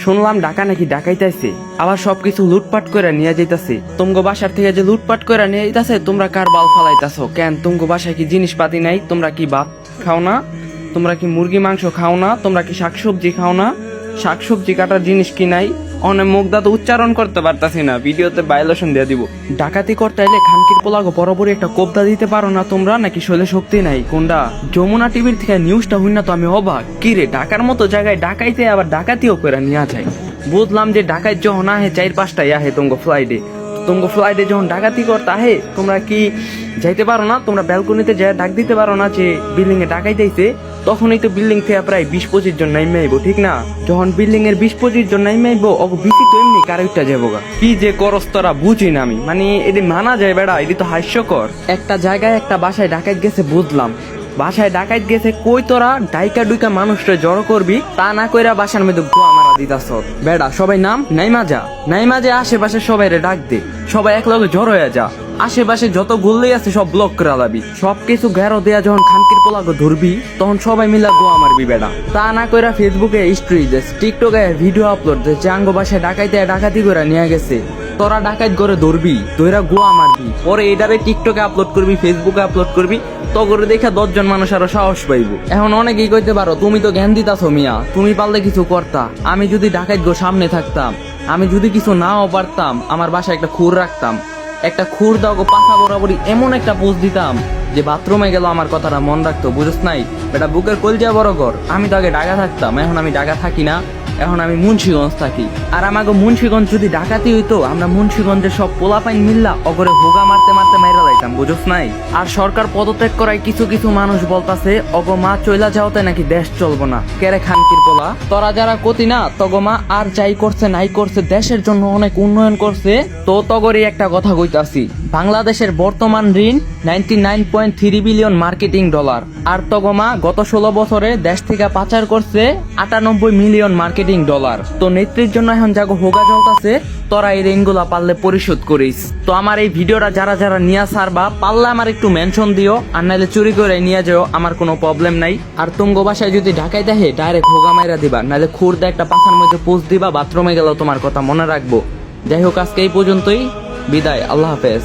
শুনলাম ঢাকা নাকি ডাকাইতেছে, আবার সবকিছু লুটপাট করে নিয়ে যাইতাছে। তুমগো বাসার থেকে যে লুটপাট করে নিয়ে যাইতাছে, তোমরা কার বাল ফালাইতাছো কেন? তুমগো বাসায় কি জিনিসপাতি নাই? তোমরা কি ভাত খাও না? তোমরা কি মুরগি মাংস খাও না? তোমরা কি শাকসবজি খাও না? শাকসবজি কাটার জিনিস কি নাই? অনেক মুখদা তো উচ্চারণ করতে পারতাছি না, ভিডিওতে ভায়োলেশন দিয়ে দিব। ডাকাতি করতে এলে খানকির পোলাগো বরাবরই একটা কোবদা দিতে পারো না তোমরা, নাকি শৈলে শক্তি নাই কোনটা? যমুনা টিভির থেকে নিউজটা হই না তো আমি অবাক, কি রে ঢাকার মতো জায়গায় ডাকাইতে আবার ডাকাতিও করে নিয়ে যায়। বুঝলাম যে ডাকাত যখন আহে 4-5টায় আহে তোমগো ফ্লাইটে যখন ডাকাতি করতে আহে, তোমরা কি যাইতে পারো না? তোমরা ব্যালকনিতে যায় ডাক দিতে পারো না যে বিল্ডিং এ ডাকাইতেছে? তখনই তো বিল্ডিং থেকে প্রায় 20-25 জন নাইমে আইবো, ঠিক না? যখন বিল্ডিং এর 20-25 জন নাইমে আইবো, অগ বিসি তো এমনি কারেক্টটা যাবো গা। কি যে করস তোরা বুঝি না আমি, মানে এটি মানা যায় বেড়া, এটি তো হাস্যকর। একটা জায়গায় একটা বাসায় ডাকাত গেছে বুঝলাম, বাসায় ডাকাত গেছে কই তোরা ডাইকা ডুইকা মানুষটা জড়ো করবি, তা না কইরা বাসার মধ্যে গোয়া মারা দিতাছ বেড়া। সবাই নাম নাইমা যা আশেপাশে সবাই রে ডাক দে, সবাই এক লগে জড়ো হয়ে যা, আশেপাশে যত গুল্লি আছে সব ব্লক করে লাবি, সবকিছু ঘেরো দেয়া যখন খানকির পোলাগো ধরবি, তখন সবাই মিলা গোয়া মারবি বেড়া। তা না কইরা ফেসবুকে স্টোরি দেস, টিকটকে ভিডিও আপলোড দেস যে আঙ্গ বাসায় ডাকাতি করে নিয়ে গেছে। তোরা ডাকাত করে ধরবি, তোরা গোয়া মারবি, পরে এটারে টিকটকে আপলোড করবি, ফেসবুকে আপলোড করবি, তো করে দেখা 10 জন মানুষ আরো সাহস পাইব। এখন অনেকেই কইতে পারো তুমি তো জ্ঞান দিতাছো মিয়া, তুমি পারলে কিছু করতা। আমি যদি ডাকাত গো সামনে থাকতাম, আমি যদি কিছু নাও পারতাম, আমার বাসায় একটা খুর রাখতাম, একটা খুর দাও গো পাশা বরাবরই এমন একটা পোজ দিতাম যে বাথরুমে গেল আমার কথাটা মন রাখতো, বুঝছ নাই? বেটা বুকের কলজা বড় কর। আমি তো আগে ঢাকা থাকতাম, এখন আমি ঢাকা থাকি না, এখন আমি মুন্সিগঞ্জ থাকি। আর আমাকে মুন্সিগঞ্জ যদি ডাকাতি হইতো, আমরা মুন্সিগঞ্জের সব পোলাপাইন মিল্লা অগরে ভোগা মারতে মারতে মাইরা যাইতাম, বুঝছ নাই? আর সরকার পদত্যাগ করায় কিছু কিছু মানুষ বলতাছে অগ মা চইলা যাওতে নাকি দেশ চলবো না। কেরে খানকির পোলা, তোরা যারা কতি না তগ মা আর যাই করছে নাই করছে, দেশের জন্য অনেক উন্নয়ন করছে, তো তগরই একটা কথা কইতাছি, বাংলাদেশের বর্তমান ঋণ 99.3 বিলিয়ন মার্কেটিং ডলার, আর তগমা গত 16 বছরে দেশ থেকে পাচার করছে 98 মিলিয়ন মার্কেটিং ডলার। তো নেত্রীর জন্য এখন যাগো হোগা চলতেছে, তোরা এই ঋণগুলা পারলে পরিশোধ করিস। তো আমার এই ভিডিওটা যারা যারা নিয়ে সারবা, পারলে আমার একটু মেনশন দিও, আর নাইলে চুরি করে নিয়ে যাও, আমার কোনো প্রবলেম নাই। আর তুঙ্গ বাসায় যদি ঢাকায় দেখে ডাইরেক্ট হোগা মাইরা দিবা, নাইলে খুরদা একটা পাখার মধ্যে পোস্ট দিবা, বাথরুমে গেলেও তোমার কথা মনে রাখবো। যাই হোক, আজকে এই পর্যন্তই, বিদায়, আল্লাহ হাফেজ।